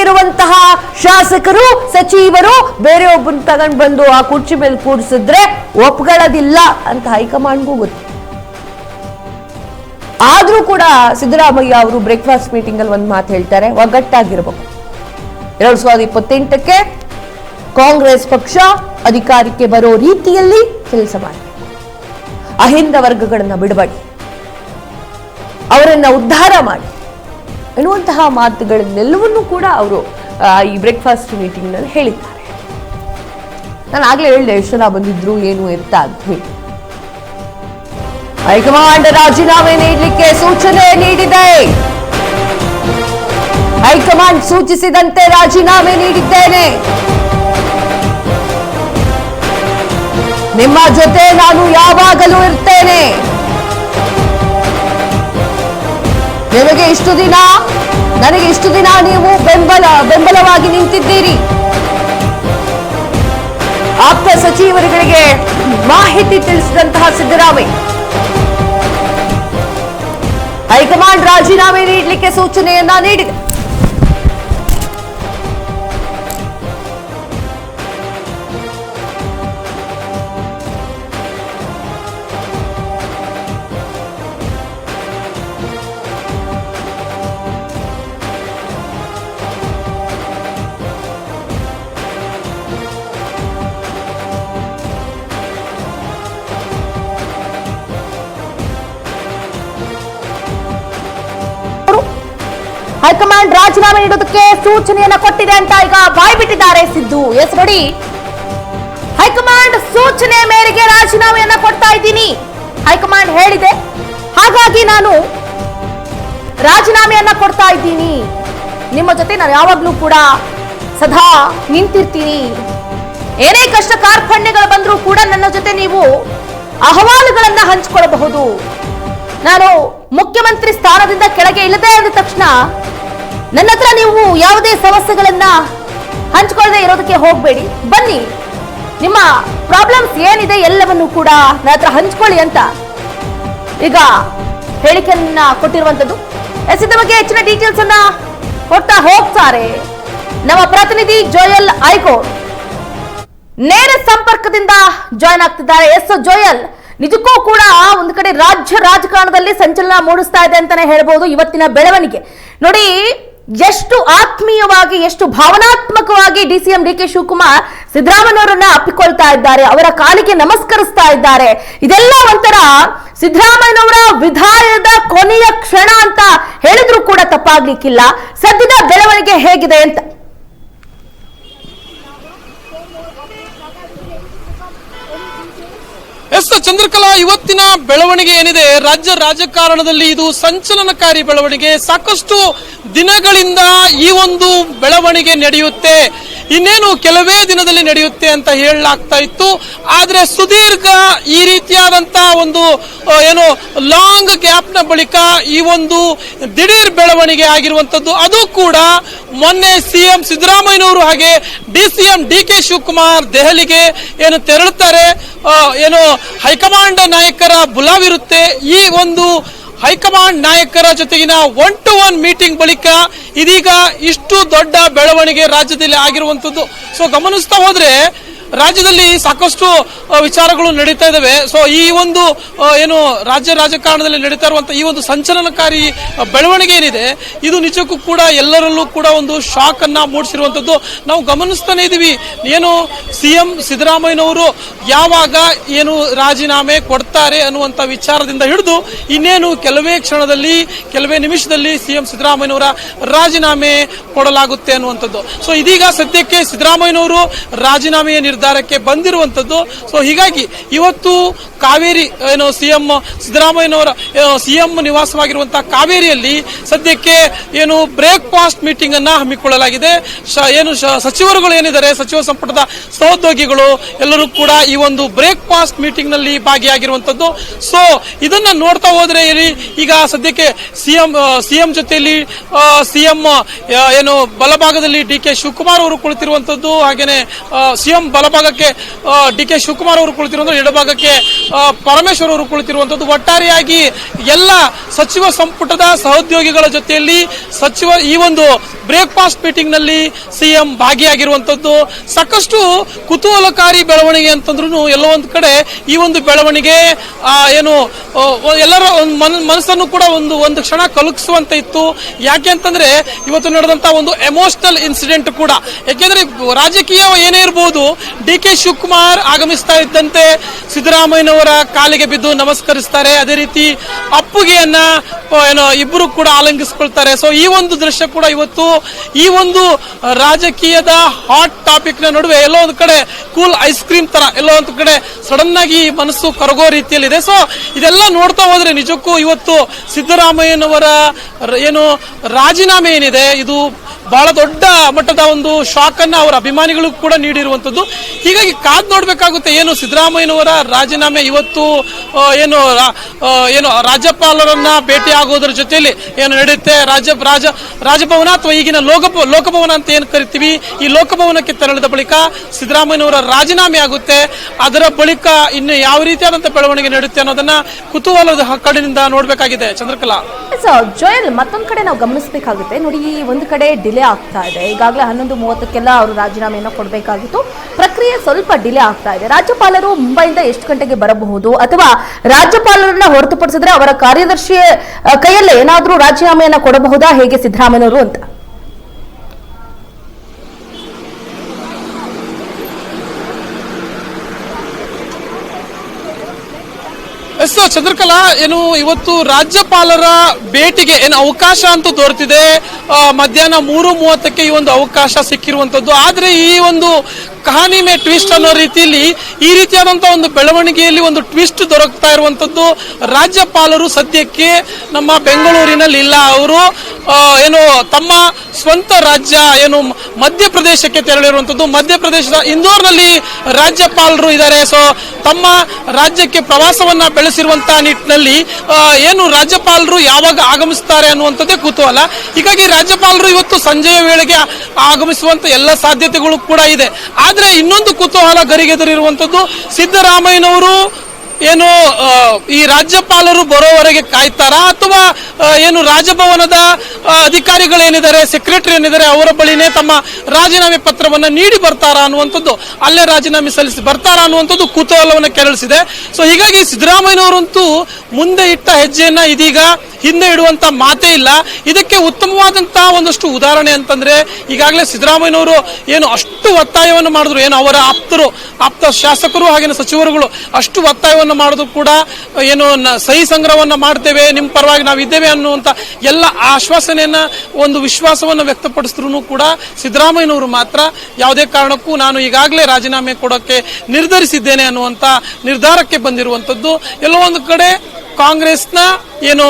ಇರುವಂತಹ ಶಾಸಕರು ಸಚಿವರು ಬೇರೆಯೊಬ್ಬನ ತಗೊಂಡು ಬಂದು ಆ ಕುರ್ಚಿ ಮೇಲೆ ಕೂರಿಸಿದ್ರೆ ಒಪ್ಕೊಳ್ಳೋದಿಲ್ಲ ಅಂತ ಹೈಕಮಾಂಡ್ಗೂ ಗೊತ್ತು. ಆದ್ರೂ ಕೂಡ ಸಿದ್ದರಾಮಯ್ಯ ಅವರು ಬ್ರೇಕ್ಫಾಸ್ಟ್ ಮೀಟಿಂಗ್ ಅಲ್ಲಿ ಒಂದು ಮಾತು ಹೇಳ್ತಾರೆ, ಒಗ್ಗಟ್ಟಾಗಿರ್ಬೇಕು. 2028ಕ್ಕೆ ಕಾಂಗ್ರೆಸ್ ಪಕ್ಷ ಅಧಿಕಾರಕ್ಕೆ ಬರೋ ರೀತಿಯಲ್ಲಿ ಕೆಲಸ ಮಾಡಬೇಕು. ಅಹಿಂದ ವರ್ಗಗಳನ್ನ ಬಿಡಬೇಡಿ, ಅವರನ್ನ ಉದ್ಧಾರ ಮಾಡಿ ಎನ್ನುವಂತಹ ಮಾತುಗಳನ್ನೆಲ್ಲವನ್ನೂ ಕೂಡ ಅವರು ಈ ಬ್ರೇಕ್ಫಾಸ್ಟ್ ಮೀಟಿಂಗ್ ನಲ್ಲಿ ಹೇಳಿದ್ದಾರೆ. ನಾನು ಆಗ್ಲೇ ಹೇಳಿದೆ ಎಷ್ಟು ಜನ ಬಂದಿದ್ರು ಏನು ಎತ್ತ ಅಂತ ಹೇಳಿ. ಹೈಕಮಾಂಡ್ ರಾಜೀನಾಮೆ ನೀಡಲಿಕ್ಕೆ ಸೂಚನೆ ನೀಡಿದೆ. ಹೈಕಮಾಂಡ್ ಸೂಚಿಸಿದಂತೆ ರಾಜೀನಾಮೆ ನೀಡಿದ್ದೇನೆ. ನಿಮ್ಮ ಜೊತೆ ನಾನು ಯಾವಾಗಲೂ ಇರ್ತೇನೆ. ನನಗೆ ಇಷ್ಟು ದಿನ ನೀವು ಬೆಂಬಲವಾಗಿ ನಿಂತಿದ್ದೀರಿ. ಆಪ್ತ ಸಚಿವರುಗಳಿಗೆ ಮಾಹಿತಿ ತಿಳಿಸಿದಂತಹ ಸಿದ್ದರಾಮಯ್ಯ ಹೈಕಮಾಂಡ್ ರಾಜೀನಾಮೆ ನೀಡಲಿಕ್ಕೆ ಸೂಚನೆಯನ್ನ ನೀಡಿದೆ. ಹೈಕಮಾಂಡ್ ರಾಜೀನಾಮೆ ನೀಡೋದಕ್ಕೆ ಸೂಚನೆಯನ್ನ ಕೊಟ್ಟಿದೆ ಅಂತ ಈಗ ಬಾಯ್ ಬಿಟ್ಟಿದ್ದಾರೆ ಸಿದ್ದು. ಎಸ್ ನೋಡಿ, ಹೈಕಮಾಂಡ್ ಸೂಚನೆಯ ಮೇರೆಗೆ ರಾಜೀನಾಮೆಯನ್ನ ಕೊಡ್ತಾ ಇದ್ದೀನಿ. ಹೈಕಮಾಂಡ್ ಹೇಳಿದೆ, ಹಾಗಾಗಿ ನಾನು ರಾಜೀನಾಮೆಯನ್ನ ಕೊಡ್ತಾ ಇದ್ದೀನಿ. ನಿಮ್ಮ ಜೊತೆ ನಾನು ಯಾವಾಗ್ಲೂ ಕೂಡ ಸದಾ ನಿಂತಿರ್ತೀನಿ. ಏನೇ ಕಷ್ಟ ಕಾರ್ಪಣ್ಯಗಳು ಬಂದರೂ ಕೂಡ ನನ್ನ ಜೊತೆ ನೀವು ಅಹವಾಲುಗಳನ್ನ ಹಂಚಿಕೊಳ್ಳಬಹುದು. ನಾನು ಮುಖ್ಯಮಂತ್ರಿ ಸ್ಥಾನದಿಂದ ಕೆಳಗೆ ಇಲ್ಲದೆ ಅಂದ ತಕ್ಷಣ ನನ್ನ ಹತ್ರ ನೀವು ಯಾವುದೇ ಸಮಸ್ಯೆಗಳನ್ನ ಹಂಚಿಕೊಳ್ಳದೆ ಇರೋದಕ್ಕೆ ಹೋಗಬೇಡಿ. ಬನ್ನಿ, ನಿಮ್ಮ ಪ್ರಾಬ್ಲಮ್ಸ್ ಏನಿದೆ ಎಲ್ಲವನ್ನೂ ಕೂಡ ನನ್ನ ಹತ್ರ ಹಂಚ್ಕೊಳ್ಳಿ ಅಂತ ಈಗ ಹೇಳಿಕೆಯನ್ನ ಕೊಟ್ಟಿರುವಂತದ್ದು. ಇದರ ಬಗ್ಗೆ ಹೆಚ್ಚಿನ ಡೀಟೇಲ್ಸ್ ಅನ್ನ ಕೊಡ್ತಾ ಹೋಗ್ತಾರೆ ನಮ್ಮ ಪ್ರತಿನಿಧಿ ಜೋಯಲ್ ಐಕೋಡ್. ನೇರ ಸಂಪರ್ಕದಿಂದ ಜಾಯ್ನ್ ಆಗ್ತಿದ್ದಾರೆ. ಎಸ್ ಜೋಯಲ್, ನಿಜಕ್ಕೂ ಕೂಡ ಒಂದು ಕಡೆ ರಾಜ್ಯ ರಾಜಕಾರಣದಲ್ಲಿ ಸಂಚಲನ ಮೂಡಿಸ್ತಾ ಇದೆ ಅಂತಾನೆ ಹೇಳ್ಬಹುದು ಇವತ್ತಿನ ಬೆಳವಣಿಗೆ. ನೋಡಿ, ಎಷ್ಟು ಆತ್ಮೀಯವಾಗಿ, ಎಷ್ಟು ಭಾವನಾತ್ಮಕವಾಗಿ ಡಿಸಿಎಂ ಡಿಕೆ ಶಿವಕುಮಾರ್ ಸಿದ್ದರಾಮಯ್ಯನವರನ್ನ ಅಪ್ಪಿಕೊಳ್ತಾ ಇದ್ದಾರೆ, ಅವರ ಕಾಲಿಗೆ ನಮಸ್ಕರಿಸ್ತಾ ಇದ್ದಾರೆ. ಇದೆಲ್ಲ ಒಂಥರ ಸಿದ್ದರಾಮಯ್ಯನವರ ವಿದಾಯದ ಕೊನೆಯ ಕ್ಷಣ ಅಂತ ಹೇಳಿದ್ರು ಕೂಡ ತಪ್ಪಾಗ್ಲಿಕ್ಕಿಲ್ಲ. ಸದ್ಯದ ಬೆಳವಣಿಗೆ ಹೇಗಿದೆ ಅಂತ? ಎಸ್ ಚಂದ್ರಕಲಾ, ಇವತ್ತಿನ ಬೆಳವಣಿಗೆ ಏನಿದೆ ರಾಜ್ಯ ರಾಜಕಾರಣದಲ್ಲಿ ಇದು ಸಂಚಲನಕಾರಿ ಬೆಳವಣಿಗೆ. ಸಾಕಷ್ಟು ದಿನಗಳಿಂದ ಈ ಒಂದು ಬೆಳವಣಿಗೆ ನಡೆಯುತ್ತೆ, ಇನ್ನೇನು ಕೆಲವೇ ದಿನದಲ್ಲಿ ನಡೆಯುತ್ತೆ ಅಂತ ಹೇಳಲಾಗ್ತಾ ಇತ್ತು. ಆದ್ರೆ ಸುದೀರ್ಘ ಈ ರೀತಿಯಾದಂತಹ ಒಂದು ಏನು ಲಾಂಗ್ ಗ್ಯಾಪ್ ನ ಬಳಿಕ ಈ ಒಂದು ದಿಢೀರ್ ಬೆಳವಣಿಗೆ ಆಗಿರುವಂತದ್ದು. ಅದು ಕೂಡ ಮೊನ್ನೆ ಸಿಎಂ ಸಿದ್ದರಾಮಯ್ಯನವರು ಹಾಗೆ ಡಿಸಿಎಂ ಡಿಕೆ ಶಿವಕುಮಾರ್ ದೆಹಲಿಗೆ ಏನು ತೆರಳುತ್ತಾರೆ, ಏನು ಹೈಕಮಾಂಡ್ ನಾಯಕರ ಬುಲಾವಿರುತ್ತೆ. ಈ ಒಂದು ಹೈಕಮಾಂಡ್ ನಾಯಕರ ಜೊತೆಗಿನ 1-to-1 ಮೀಟಿಂಗ್ ಬಳಿಕ ಇದೀಗ ಇಷ್ಟು ದೊಡ್ಡ ಬೆಳವಣಿಗೆ ರಾಜ್ಯದಲ್ಲಿ ಆಗಿರುವಂತದ್ದು. ಸೊ ಗಮನಿಸ್ತಾ ಹೋದ್ರೆ ರಾಜ್ಯದಲ್ಲಿ ಸಾಕಷ್ಟು ವಿಚಾರಗಳು ನಡೀತಾ ಇದಾವೆ. ಸೊ ಈ ಒಂದು ಏನು ರಾಜ್ಯ ರಾಜಕಾರಣದಲ್ಲಿ ನಡೀತಾ ಇರುವಂತಹ ಈ ಒಂದು ಸಂಚಲನಕಾರಿ ಬೆಳವಣಿಗೆ ಏನಿದೆ ಇದು ನಿಜಕ್ಕೂ ಕೂಡ ಎಲ್ಲರಲ್ಲೂ ಕೂಡ ಒಂದು ಶಾಕ್ ಅನ್ನ ಮೂಡಿಸಿರುವಂತದ್ದು ನಾವು ಗಮನಿಸ್ತಾನೆ ಇದೀವಿ. ಏನು ಸಿಎಂ ಸಿದ್ದರಾಮಯ್ಯನವರು ಯಾವಾಗ ಏನು ರಾಜೀನಾಮೆ ಕೊಡ್ತಾರೆ ಅನ್ನುವಂತ ವಿಚಾರದಿಂದ ಹಿಡಿದು ಇನ್ನೇನು ಕೆಲವೇ ಕ್ಷಣದಲ್ಲಿ, ಕೆಲವೇ ನಿಮಿಷದಲ್ಲಿ ಸಿಎಂ ಸಿದ್ದರಾಮಯ್ಯನವರ ರಾಜೀನಾಮೆ ಕೊಡಲಾಗುತ್ತೆ ಅನ್ನುವಂಥದ್ದು. ಸೊ ಇದೀಗ ಸದ್ಯಕ್ಕೆ ಸಿದ್ದರಾಮಯ್ಯನವರು ರಾಜೀನಾಮೆಯ ನಿರ್ಧಾರಕ್ಕೆ ಬಂದಿರುವಂತದ್ದು. ಸೊ ಹೀಗಾಗಿ ಇವತ್ತು ಕಾವೇರಿ ಏನು ಸಿಎಂ ಸಿದ್ದರಾಮಯ್ಯನವರ ಸಿಎಂ ನಿವಾಸವಾಗಿರುವಂತಹ ಕಾವೇರಿಯಲ್ಲಿ ಸದ್ಯಕ್ಕೆ ಏನು ಬ್ರೇಕ್ಫಾಸ್ಟ್ ಮೀಟಿಂಗ್ ಅನ್ನ ಹಮ್ಮಿಕೊಳ್ಳಲಾಗಿದೆ. ಏನು ಸಚಿವರುಗಳು ಏನಿದ್ದಾರೆ, ಸಚಿವ ಸಂಪುಟದ ಸಹೋದ್ಯೋಗಿಗಳು ಎಲ್ಲರೂ ಕೂಡ ಈ ಒಂದು ಬ್ರೇಕ್ಫಾಸ್ಟ್ ಮೀಟಿಂಗ್ ನಲ್ಲಿ ಭಾಗಿಯಾಗಿರುವಂತದ್ದು. ಸೊ ಇದನ್ನ ನೋಡ್ತಾ ಹೋದ್ರೆ ಈಗ ಸದ್ಯಕ್ಕೆ ಸಿಎಂ ಜೊತೆಯಲ್ಲಿ ಸಿಎಂ ಏನು ಬಲಭಾಗದಲ್ಲಿ ಡಿಕೆ ಶಿವಕುಮಾರ್ ಅವರು ಕುಳಿತಿರುವಂತದ್ದು, ಹಾಗೇನೆ ಸಿಎಂ ಬಲಭಾಗ ಬಲಭಾಗಕ್ಕೆ ಡಿ ಕೆ ಶಿವಕುಮಾರ್ ಅವರು ಕುಳಿತಿರುವಂಥದ್ದು, ಎಡಭಾಗಕ್ಕೆ ಪರಮೇಶ್ವರ್ ಅವರು ಕುಳಿತಿರುವಂಥದ್ದು. ಒಟ್ಟಾರೆಯಾಗಿ ಎಲ್ಲ ಸಚಿವ ಸಂಪುಟದ ಸಹೋದ್ಯೋಗಿಗಳ ಜೊತೆಯಲ್ಲಿ ಈ ಒಂದು ಬ್ರೇಕ್ಫಾಸ್ಟ್ ಮೀಟಿಂಗ್ ನಲ್ಲಿ ಸಿಎಂ ಭಾಗಿಯಾಗಿರುವಂತದ್ದು ಸಾಕಷ್ಟು ಕುತೂಹಲಕಾರಿ ಬೆಳವಣಿಗೆ ಅಂತಂದ್ರೂ ಎಲ್ಲೋ ಒಂದು ಕಡೆ ಈ ಒಂದು ಬೆಳವಣಿಗೆ ಏನು ಎಲ್ಲರ ಮನಸ್ಸನ್ನು ಕೂಡ ಒಂದು ಕ್ಷಣ ಕಲಕಿಸುವಂತೆ ಇತ್ತು. ಯಾಕೆ ಅಂತಂದ್ರೆ ಇವತ್ತು ನಡೆದಂತ ಒಂದು ಎಮೋಷನಲ್ ಇನ್ಸಿಡೆಂಟ್ ಕೂಡ. ಯಾಕೆಂದ್ರೆ ರಾಜಕೀಯ ಏನೇ ಇರಬಹುದು, ಡಿ ಕೆ ಶಿವಕುಮಾರ್ ಆಗಮಿಸ್ತಾ ಇದ್ದಂತೆ ಸಿದ್ದರಾಮಯ್ಯನವರ ಕಾಲಿಗೆ ಬಿದ್ದು ನಮಸ್ಕರಿಸ್ತಾರೆ. ಅದೇ ರೀತಿ ಅಪ್ಪುಗೆಯನ್ನ ಇಬ್ಬರು ಕೂಡ ಆಲಂಗಿಸಿಕೊಳ್ತಾರೆ. ಸೊ ಈ ಒಂದು ದೃಶ್ಯ ಕೂಡ ಇವತ್ತು ಈ ಒಂದು ರಾಜಕೀಯದ ಹಾಟ್ ಟಾಪಿಕ್ ನ ನಡುವೆ ಎಲ್ಲೋ ಒಂದು ಕಡೆ ಕೂಲ್ ಐಸ್ ಕ್ರೀಮ್ ತರ ಎಲ್ಲೋ ಒಂದು ಕಡೆ ಸಡನ್ ಆಗಿ ಮನಸ್ಸು ಕರಗೋ ರೀತಿಯಲ್ಲಿದೆ. ಸೊ ಇದೆಲ್ಲ ನೋಡ್ತಾ ಹೋದ್ರೆ ನಿಜಕ್ಕೂ ಇವತ್ತು ಸಿದ್ದರಾಮಯ್ಯನವರ ಏನು ರಾಜೀನಾಮೆ ಏನಿದೆ ಇದು ಬಹಳ ದೊಡ್ಡ ಮಟ್ಟದ ಒಂದು ಶಾಕ್ ಅನ್ನ ಅವರ ಅಭಿಮಾನಿಗಳು ಕೂಡ ನೀಡಿರುವಂತದ್ದು. ಹೀಗಾಗಿ ಕಾದ್ ನೋಡ್ಬೇಕಾಗುತ್ತೆ ಏನು ಸಿದ್ದರಾಮಯ್ಯನವರ ರಾಜೀನಾಮೆ ಇವತ್ತು ಏನು ರಾಜ್ಯಪಾಲರನ್ನ ಭೇಟಿ ಆಗೋದ್ರ ಜೊತೆಯಲ್ಲಿ ಏನು ನಡೆಯುತ್ತೆ ರಾಜಭವನ ಅಥವಾ ಈಗಿನ ಲೋಕಭವನ ಅಂತ ಏನು ಕರಿತೀವಿ, ಈ ಲೋಕಭವನಕ್ಕೆ ತೆರಳಿದ ಬಳಿಕ ಸಿದ್ದರಾಮಯ್ಯನವರ ರಾಜೀನಾಮೆ ಆಗುತ್ತೆ. ಅದರ ಬಳಿಕ ಇನ್ನು ಯಾವ ರೀತಿಯಾದಂತಹ ಬೆಳವಣಿಗೆ ನಡೆಯುತ್ತೆ ಅನ್ನೋದನ್ನ ಕುತೂಹಲದ ಕಡೆಯಿಂದ ನೋಡ್ಬೇಕಾಗಿದೆ. ಚಂದ್ರಕಲಾ, ಜೋಯಲ್, ಮತ್ತೊಂದು ಕಡೆ ನಾವು ಗಮನಿಸಬೇಕಾಗುತ್ತೆ ನೋಡಿ. ಒಂದು ಕಡೆ ಡಿಲೇ ಆಗ್ತಾ ಇದೆ. ಈಗಾಗಲೇ 11:30 ಅವರು ರಾಜೀನಾಮೆಯನ್ನು ಕೊಡಬೇಕಾಗಿತ್ತು. ಪ್ರಕ್ರಿಯೆ ಸ್ವಲ್ಪ ಡಿಲೇ ಆಗ್ತಾ ಇದೆ. ರಾಜ್ಯಪಾಲರು ಮುಂಬೈಯಿಂದ ಎಷ್ಟು ಗಂಟೆಗೆ ಬರಬಹುದು, ಅಥವಾ ರಾಜ್ಯಪಾಲರನ್ನ ಹೊರತುಪಡಿಸಿದ್ರೆ ಅವರ ಕಾರ್ಯದರ್ಶಿ ಕೈಯಲ್ಲೇ ಏನಾದರೂ ರಾಜೀನಾಮೆಯನ್ನ ಕೊಡಬಹುದಾ ಹೇಗೆ ಸಿದ್ದರಾಮಯ್ಯನವರು ಅಂತ? ಎಸ್ ಚಂದ್ರಕಲಾ, ಏನು ಇವತ್ತು ರಾಜ್ಯಪಾಲರ ಭೇಟಿಗೆ ಏನು ಅವಕಾಶ ಅಂತೂ ದೊರೆತಿದೆ. ಮಧ್ಯಾಹ್ನ 3:30 ಈ ಒಂದು ಅವಕಾಶ ಸಿಕ್ಕಿರುವಂತದ್ದು. ಆದ್ರೆ ಈ ಒಂದು ಕಹಾನಿ ಮೇ ಟ್ವಿಸ್ಟ್ ಅನ್ನೋ ರೀತಿಯಲ್ಲಿ ಈ ರೀತಿಯಾದಂತಹ ಒಂದು ಬೆಳವಣಿಗೆಯಲ್ಲಿ ಒಂದು ಟ್ವಿಸ್ಟ್ ದೊರಕ್ತಾ ಇರುವಂತದ್ದು. ರಾಜ್ಯಪಾಲರು ಸದ್ಯಕ್ಕೆ ನಮ್ಮ ಬೆಂಗಳೂರಿನಲ್ಲಿ ಇಲ್ಲ. ಅವರು ಏನು ತಮ್ಮ ಸ್ವಂತ ರಾಜ್ಯ ಏನು ಮಧ್ಯಪ್ರದೇಶಕ್ಕೆ ತೆರಳಿರುವಂತದ್ದು. ಮಧ್ಯಪ್ರದೇಶದ ಇಂದೋರ್ನಲ್ಲಿ ರಾಜ್ಯಪಾಲರು ಇದ್ದಾರೆ. ಸೊ ತಮ್ಮ ರಾಜ್ಯಕ್ಕೆ ಪ್ರವಾಸವನ್ನ ಬೆಳೆಸಿರುವಂತಹ ನಿಟ್ಟಿನಲ್ಲಿ ಏನು ರಾಜ್ಯಪಾಲರು ಯಾವಾಗ ಆಗಮಿಸ್ತಾರೆ ಅನ್ನುವಂಥದ್ದೇ ಕುತೂಹಲ. ಹೀಗಾಗಿ ರಾಜ್ಯಪಾಲರು ಇವತ್ತು ಸಂಜೆಯ ವೇಳೆಗೆ ಆಗಮಿಸುವಂತ ಎಲ್ಲ ಸಾಧ್ಯತೆಗಳು ಕೂಡ ಇದೆ. ಆದ್ರೆ ಇನ್ನೊಂದು ಕುತೂಹಲ ಗರಿಗೆದರಿರುವಂತದ್ದು, ಸಿದ್ದರಾಮಯ್ಯನವರು ಏನು ಈ ರಾಜ್ಯಪಾಲರು ಬರೋವರೆಗೆ ಕಾಯ್ತಾರಾ, ಅಥವಾ ಏನು ರಾಜಭವನದ ಅಧಿಕಾರಿಗಳೇನಿದ್ದಾರೆ, ಸೆಕ್ರೆಟರಿ ಏನಿದ್ದಾರೆ, ಅವರ ಬಳಿನೇ ತಮ್ಮ ರಾಜೀನಾಮೆ ಪತ್ರವನ್ನ ನೀಡಿ ಬರ್ತಾರಾ ಅನ್ನುವಂಥದ್ದು, ಅಲ್ಲೇ ರಾಜೀನಾಮೆ ಸಲ್ಲಿಸಿ ಬರ್ತಾರಾ ಅನ್ನುವಂಥದ್ದು ಕುತೂಹಲವನ್ನು ಕೆರಳಿಸಿದೆ. ಸೊ ಹೀಗಾಗಿ ಸಿದ್ದರಾಮಯ್ಯನವರಂತೂ ಮುಂದೆ ಇಟ್ಟ ಹೆಜ್ಜೆಯನ್ನ ಇದೀಗ ಹಿಂದೆ ಇಡುವಂತ ಮಾತೇ ಇಲ್ಲ. ಇದಕ್ಕೆ ಉತ್ತಮವಾದಂತಹ ಒಂದಷ್ಟು ಉದಾಹರಣೆ ಅಂತಂದ್ರೆ, ಈಗಾಗಲೇ ಸಿದ್ದರಾಮಯ್ಯನವರು ಏನು ಅಷ್ಟು ಒತ್ತಾಯವನ್ನು ಮಾಡಿದ್ರು, ಏನು ಅವರ ಆಪ್ತ ಶಾಸಕರು ಹಾಗೆ ಸಚಿವರುಗಳು ಅಷ್ಟು ಒತ್ತಾಯವನ್ನು ಮಾಡೋದು ಕೂಡ ಏನು ಸಹಿ ಸಂಗ್ರಹವನ್ನ ಮಾಡ್ತೇವೆ, ನಿಮ್ಮ ಪರವಾಗಿ ನಾವು ಇದ್ದೇವೆ ಅನ್ನುವಂತ ಎಲ್ಲ ಆಶ್ವಾಸನೆಯನ್ನ ಒಂದು ವಿಶ್ವಾಸವನ್ನ ವ್ಯಕ್ತಪಡಿಸಿದ್ರು ಕೂಡ ಸಿದ್ದರಾಮಯ್ಯನವರು ಮಾತ್ರ ಯಾವುದೇ ಕಾರಣಕ್ಕೂ ನಾನು ಈಗಾಗಲೇ ರಾಜೀನಾಮೆ ಕೊಡೋಕೆ ನಿರ್ಧರಿಸಿದ್ದೇನೆ ಅನ್ನುವಂತ ನಿರ್ಧಾರಕ್ಕೆ ಬಂದಿರುವಂತದ್ದು. ಎಲ್ಲೋ ಒಂದು ಕಡೆ ಕಾಂಗ್ರೆಸ್ನ ಏನು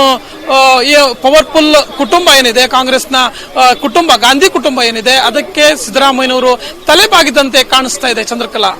ಪವರ್ಫುಲ್ ಕುಟುಂಬ ಏನಿದೆ, ಕಾಂಗ್ರೆಸ್ನ ಕುಟುಂಬ ಗಾಂಧಿ ಕುಟುಂಬ ಏನಿದೆ, ಅದಕ್ಕೆ ಸಿದ್ದರಾಮಯ್ಯನವರು ತಲೆಬಾಗಿದಂತೆ ಕಾಣಿಸ್ತಾ ಇದೆ. ಚಂದ್ರಕಲಾ,